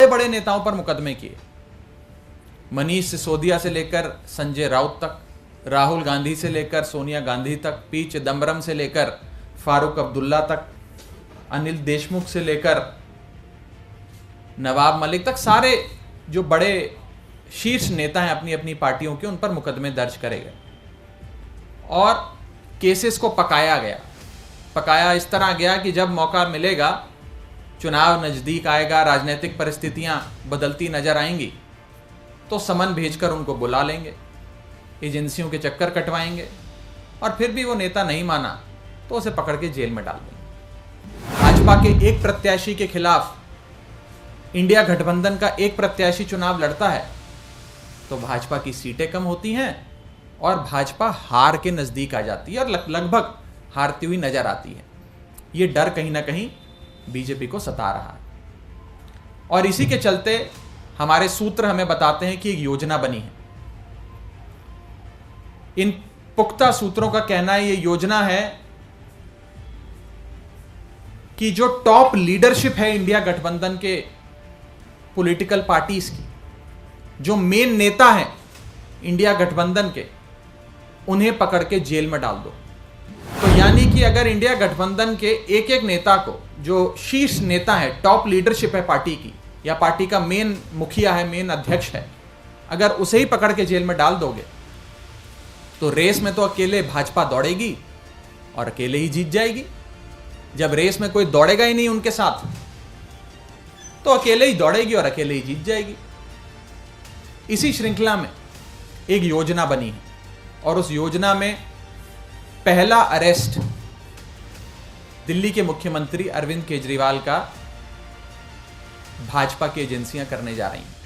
बड़े नेताओं पर मुकदमे किए, मनीष सिसोदिया से लेकर संजय राउत तक, राहुल गांधी से लेकर सोनिया गांधी तक, पी चिदम्बरम से लेकर फारूक अब्दुल्ला तक, अनिल देशमुख से लेकर नवाब मलिक तक, सारे जो बड़े शीर्ष नेता हैं अपनी अपनी पार्टियों के, उन पर मुकदमे दर्ज करे गए और केसेस को पकाया इस तरह गया कि जब मौका मिलेगा, चुनाव नज़दीक आएगा, राजनीतिक परिस्थितियां बदलती नजर आएंगी, तो समन भेजकर उनको बुला लेंगे, एजेंसियों के चक्कर कटवाएंगे और फिर भी वो नेता नहीं माना तो उसे पकड़ के जेल में डाल देंगे। भाजपा के एक प्रत्याशी के खिलाफ इंडिया गठबंधन का एक प्रत्याशी चुनाव लड़ता है तो भाजपा की सीटें कम होती हैं और भाजपा हार के नजदीक आ जाती है और लगभग हारती हुई नजर आती है। ये डर कहीं ना कहीं बीजेपी को सता रहा है और इसी के चलते हमारे सूत्र हमें बताते हैं कि एक योजना बनी है। इन पुख्ता सूत्रों का कहना है, ये योजना है कि जो टॉप लीडरशिप है इंडिया गठबंधन के पॉलिटिकल पार्टीज की, जो मेन नेता हैं इंडिया गठबंधन के, उन्हें पकड़ के जेल में डाल दो। तो यानी कि अगर इंडिया गठबंधन के एक एक नेता को, जो शीर्ष नेता है, टॉप लीडरशिप है पार्टी की, या पार्टी का मेन मुखिया है, मेन अध्यक्ष है, अगर उसे ही पकड़ के जेल में डाल दोगे तो रेस में तो अकेले भाजपा दौड़ेगी और अकेले ही जीत जाएगी। जब रेस में कोई दौड़ेगा ही नहीं उनके साथ तो अकेले ही दौड़ेगी और अकेले ही जीत जाएगी। इसी श्रृंखला में एक योजना बनी है और उस योजना में पहला अरेस्ट दिल्ली के मुख्यमंत्री अरविंद केजरीवाल का भाजपा की एजेंसियां करने जा रही हैं।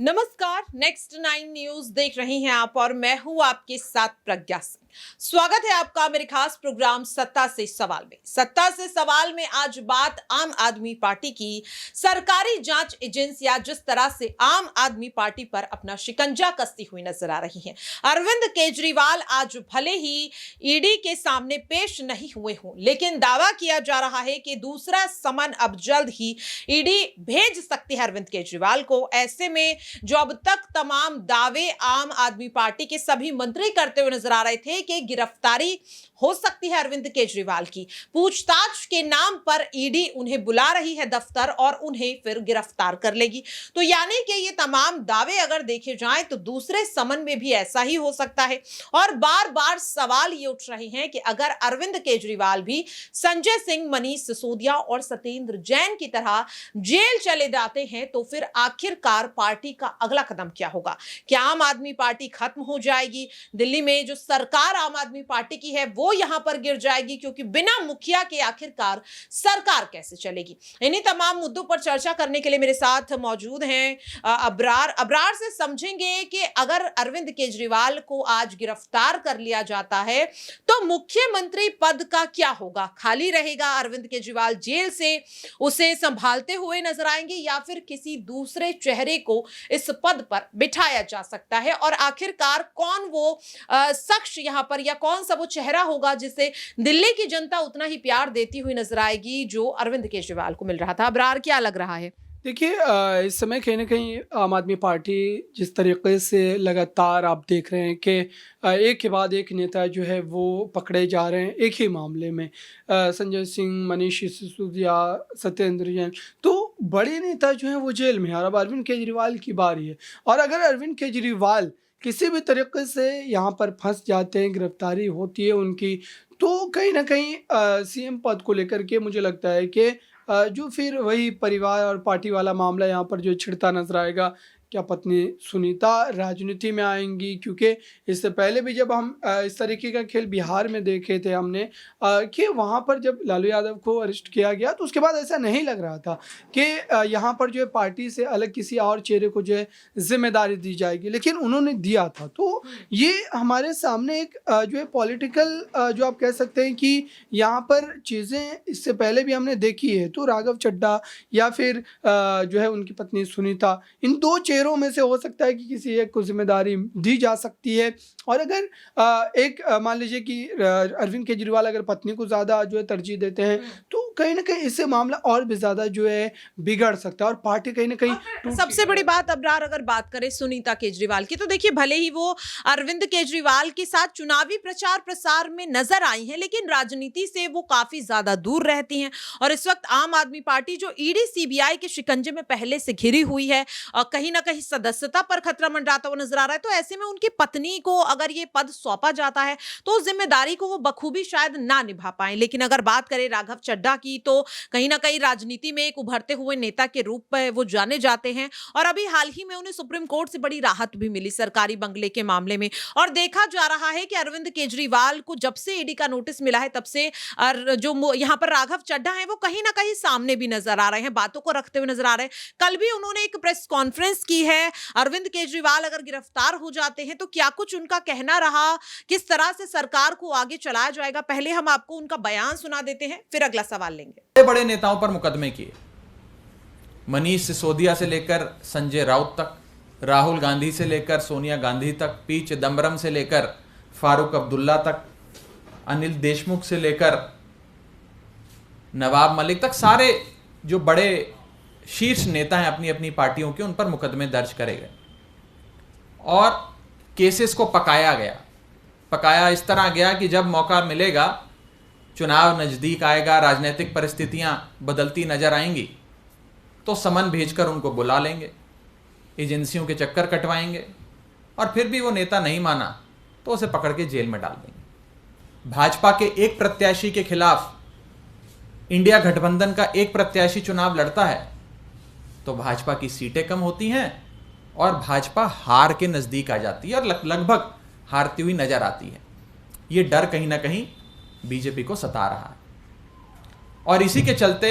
नमस्कार, नेक्स्ट 9 न्यूज देख रहे हैं आप और मैं हूं आपके साथ प्रज्ञा सिंह। स्वागत है आपका मेरे खास प्रोग्राम सत्ता से सवाल में। सत्ता से सवाल में आज बात आम आदमी पार्टी की। सरकारी जांच एजेंसियां जिस तरह से आम आदमी पार्टी पर अपना शिकंजा कसती हुई नजर आ रही हैं। अरविंद केजरीवाल आज भले ही ईडी के सामने पेश नहीं हुए हों, लेकिन दावा किया जा रहा है कि दूसरा समन अब जल्द ही ईडी भेज सकती है अरविंद केजरीवाल को। ऐसे में जो अब तक तमाम दावे आम आदमी पार्टी के सभी मंत्री करते हुए नजर आ रहे थे कि गिरफ्तारी हो सकती है अरविंद केजरीवाल की, पूछताछ के नाम पर ईडी उन्हें बुला रही है दफ्तर और उन्हें फिर गिरफ्तार कर लेगी। तो यानी कि ये तमाम दावे अगर देखे जाएं तो दूसरे समन में भी ऐसा ही हो सकता है। और बार बार सवाल ये उठ रहे हैं कि अगर अरविंद केजरीवाल भी संजय सिंह, मनीष सिसोदिया और सत्येंद्र जैन की तरह जेल चले जाते हैं तो फिर आखिरकार पार्टी का अगला कदम क्या होगा? क्या आम आदमी पार्टी खत्म हो जाएगी? दिल्ली में जो सरकार आम आदमी पार्टी की है वो यहां पर गिर जाएगी, क्योंकि बिना मुखिया के आखिरकार सरकार कैसे चलेगी? इन्हीं तमाम मुद्दों पर चर्चा करने के लिए मेरे साथ मौजूद हैं अबरार से समझेंगे कि अगर अरविंद केजरीवाल को आज गिरफ्तार कर लिया जाता है तो मुख्यमंत्री पद का क्या होगा? खाली रहेगा? अरविंद केजरीवाल जेल से उसे संभालते हुए नजर आएंगे या फिर किसी दूसरे चेहरे को इस पद पर बिठाया जा सकता है? और आखिरकार कौन वो शख्स यहां पर, या कौन सा वो चेहरा होगा जिसे दिल्ली की जनता उतना ही प्यार देती हुई नजर आएगी जो अरविंद केजरीवाल को मिल रहा था? अबरार, क्या लग रहा है? देखिए, इस समय कहीं ना कहीं आम आदमी पार्टी जिस तरीके से लगातार आप देख रहे हैं कि एक के बाद एक नेता जो है वो पकड़े जा रहे हैं एक ही मामले में, संजय सिंह, मनीष सिसोदिया, सत्येंद्र जैन, तो बड़े नेता जो हैं वो जेल में हैं और अब अरविंद केजरीवाल की बारी है। और अगर अरविंद केजरीवाल किसी भी तरीके से यहाँ पर फंस जाते हैं, गिरफ्तारी होती है उनकी, तो कहीं ना कहीं सीएम पद को लेकर के मुझे लगता है कि जो फिर वही परिवार और पार्टी वाला मामला यहाँ पर जो छिड़ता नजर आएगा। क्या पत्नी सुनीता राजनीति में आएंगी? क्योंकि इससे पहले भी जब हम इस तरीके का खेल बिहार में देखे थे हमने कि वहाँ पर जब लालू यादव को अरेस्ट किया गया तो उसके बाद ऐसा नहीं लग रहा था कि यहाँ पर जो है पार्टी से अलग किसी और चेहरे को जो है जिम्मेदारी दी जाएगी, लेकिन उन्होंने दिया था। तो ये हमारे सामने एक जो है पॉलिटिकल जो आप कह सकते हैं कि यहाँ पर चीज़ें इससे पहले भी हमने देखी है। तो राघव चड्ढा या फिर जो है उनकी पत्नी सुनीता, इन दो चेहरों चेहरों में से हो सकता है कि किसी एक को जिम्मेदारी दी जा सकती है। और अगर मान लीजिए कि अरविंद केजरीवाल अगर पत्नी को ज़्यादा जो है तरजीह देते हैं तो कहीं ना कहीं इससे मामला और भी ज़्यादा जो है बिगड़ सकता है और पार्टी कहीं ना कहीं सबसे बड़ी बात अबरार, अगर बात करें सुनीता केजरीवाल की, तो देखिए भले ही वो अरविंद केजरीवाल के साथ चुनावी प्रचार प्रसार में नजर आई हैं, लेकिन राजनीति से वो काफी ज्यादा दूर रहती हैं। और इस वक्त आम आदमी पार्टी जो ईडी सीबीआई के शिकंजे में पहले से घिरी हुई है और कहीं ना कहीं सदस्यता पर खतरा मंडराता हुआ नजर आ रहा है, तो ऐसे में उनकी पत्नी को अगर ये पद सौंपा जाता है तो उस जिम्मेदारी को वो बखूबी शायद ना निभा पाए। लेकिन अगर बात करें राघव चड्ढा की, तो कहीं ना कहीं राजनीति में एक उभरते हुए नेता के रूप में वो जाने जाते हैं और अभी हाल ही में उन्हें सुप्रीम कोर्ट से बड़ी राहत भी मिली सरकारी बंगले के मामले में। और देखा जा रहा है कि अरविंद केजरीवाल को जब से ईडी का नोटिस मिला है तब से जो यहाँ पर राघव चड्ढा है वो कहीं ना कहीं सामने भी नजर आ रहे हैं, बातों को रखते हुए नजर आ रहे हैं। कल भी उन्होंने एक प्रेस कॉन्फ्रेंस की है। अरविंद केजरीवाल अगर गिरफ्तार हो जाते हैं तो क्या कुछ उनका कहना रहा, किस तरह से सरकार को आगे चलाया जाएगा, पहले हम आपको उनका बयान सुना देते हैं, फिर अगला सवाल लेंगे। बड़े बड़े नेताओं पर मुकदमे किए, मनीष सिसोदिया से लेकर संजय राउत तक, राहुल गांधी से लेकर सोनिया गांधी तक, पी चिदम्बरम से लेकर फारूक अब्दुल्ला तक, अनिल देशमुख से लेकर नवाब मलिक तक, सारे जो बड़े शीर्ष नेता हैं अपनी अपनी पार्टियों के, उन पर मुकदमे दर्ज करे गए और केसेस को पकाया इस तरह गया कि जब मौका मिलेगा, चुनाव नज़दीक आएगा, राजनीतिक परिस्थितियां बदलती नजर आएंगी, तो समन भेजकर उनको बुला लेंगे, एजेंसियों के चक्कर कटवाएंगे और फिर भी वो नेता नहीं माना तो उसे पकड़ के जेल में डाल देंगे। भाजपा के एक प्रत्याशी के खिलाफ इंडिया गठबंधन का एक प्रत्याशी चुनाव लड़ता है तो भाजपा की सीटें कम होती हैं और भाजपा हार के नज़दीक आ जाती है और लगभग हारती हुई नजर आती है। ये डर कहीं ना कहीं बीजेपी को सता रहा है और इसी के चलते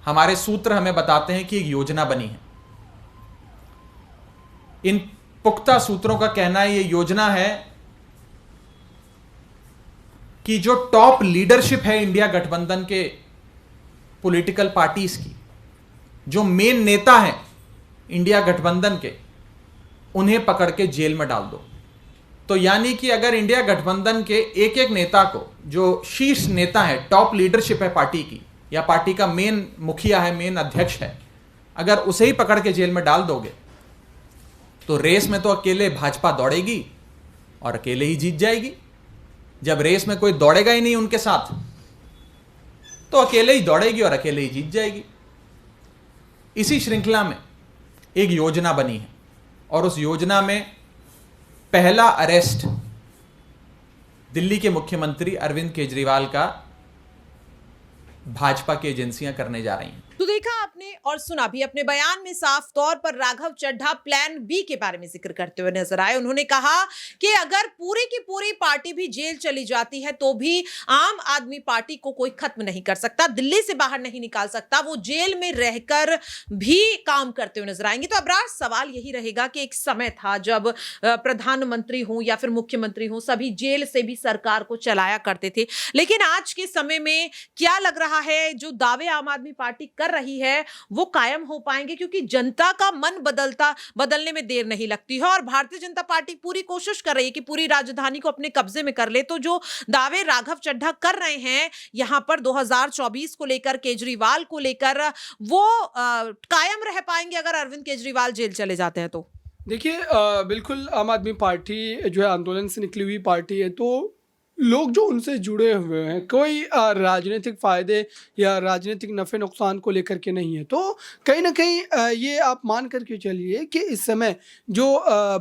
हमारे सूत्र हमें बताते हैं कि एक योजना बनी है। इन पुख्ता सूत्रों का कहना है, ये योजना है कि जो टॉप लीडरशिप है इंडिया गठबंधन के पॉलिटिकल पार्टीज की, जो मेन नेता हैं इंडिया गठबंधन के, उन्हें पकड़ के जेल में डाल दो। तो यानी कि अगर इंडिया गठबंधन के एक एक नेता को, जो शीर्ष नेता है, टॉप लीडरशिप है पार्टी की, या पार्टी का मेन मुखिया है, मेन अध्यक्ष है, अगर उसे ही पकड़ के जेल में डाल दोगे तो रेस में तो अकेले भाजपा दौड़ेगी और अकेले ही जीत जाएगी। जब रेस में कोई दौड़ेगा ही नहीं उनके साथ तो अकेले ही दौड़ेगी और अकेले ही जीत जाएगी। इसी श्रृंखला में एक योजना बनी है और उस योजना में पहला अरेस्ट दिल्ली के मुख्यमंत्री अरविंद केजरीवाल का भाजपा की एजेंसियां करने जा रही हैं। तो देखा आपने और सुना भी, अपने बयान में साफ तौर पर राघव चड्ढा प्लान बी के बारे में जिक्र करते हुए नजर आए। उन्होंने कहा कि अगर पूरी की पूरी पार्टी भी जेल चली जाती है तो भी आम आदमी पार्टी को कोई खत्म नहीं कर सकता, दिल्ली से बाहर नहीं निकाल सकता, वो जेल में रहकर भी काम करते हुए नजर आएंगे। तो अबरार, सवाल यही रहेगा कि एक समय था जब प्रधानमंत्री हो या फिर मुख्यमंत्री हो, सभी जेल से भी सरकार को चलाया करते थे, लेकिन आज के समय में क्या लग रहा है, जो दावे आम आदमी पार्टी कर रही है वो कायम हो पाएंगे? क्योंकि जनता का मन बदलने में देर नहीं लगती है और भारतीय जनता पार्टी पूरी कोशिश कर रही है कि पूरी राजधानी को अपने कब्जे में कर ले। तो जो दावे राघव चड्ढा कर रहे हैं यहां पर 2024 को लेकर, केजरीवाल को लेकर, वो कायम रह पाएंगे अगर अरविंद केजरीवाल जेल चले जाते हैं तो? देखिए, बिल्कुल आम आदमी पार्टी जो है आंदोलन से निकली हुई पार्टी है, तो लोग जो उनसे जुड़े हुए हैं कोई राजनीतिक फ़ायदे या राजनीतिक नफ़े नुकसान को लेकर के नहीं है। तो कहीं ना कहीं ये आप मान कर के चलिए कि इस समय जो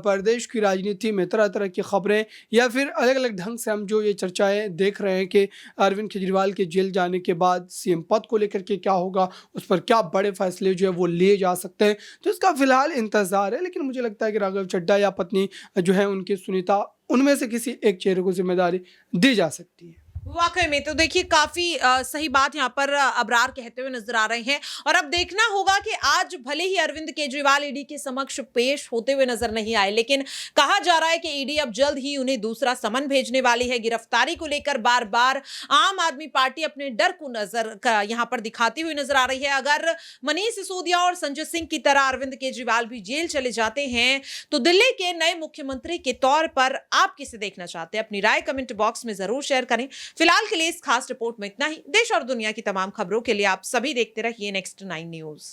प्रदेश की राजनीति में तरह तरह की ख़बरें या फिर अलग अलग ढंग से हम जो ये चर्चाएं देख रहे हैं कि अरविंद केजरीवाल के जेल जाने के बाद सीएम पद को लेकर के क्या होगा, उस पर क्या बड़े फैसले जो है वो लिए जा सकते हैं, तो इसका फ़िलहाल इंतज़ार है। लेकिन मुझे लगता है कि राघव चड्ढा या पत्नी जो है उनकी सुनीता, उनमें से किसी एक चेहरे को जिम्मेदारी दी जा सकती है। वाकई में तो देखिए काफी सही बात यहाँ पर अबरार कहते हुए नजर आ रहे हैं। और अब देखना होगा कि आज भले ही अरविंद केजरीवाल ईडी के समक्ष पेश होते हुए नजर नहीं आए, लेकिन कहा जा रहा है कि ईडी अब जल्द ही उन्हें दूसरा समन भेजने वाली है। गिरफ्तारी को लेकर बार बार आम आदमी पार्टी अपने डर को यहाँ पर दिखाती हुई नजर आ रही है। अगर मनीष सिसोदिया और संजय सिंह की तरह अरविंद केजरीवाल भी जेल चले जाते हैं तो दिल्ली के नए मुख्यमंत्री के तौर पर आप किसे देखना चाहते हैं? अपनी राय कमेंट बॉक्स में जरूर शेयर करें। फिलहाल के लिए इस खास रिपोर्ट में इतना ही। देश और दुनिया की तमाम खबरों के लिए आप सभी देखते रहिए नेक्स्ट 9 न्यूज।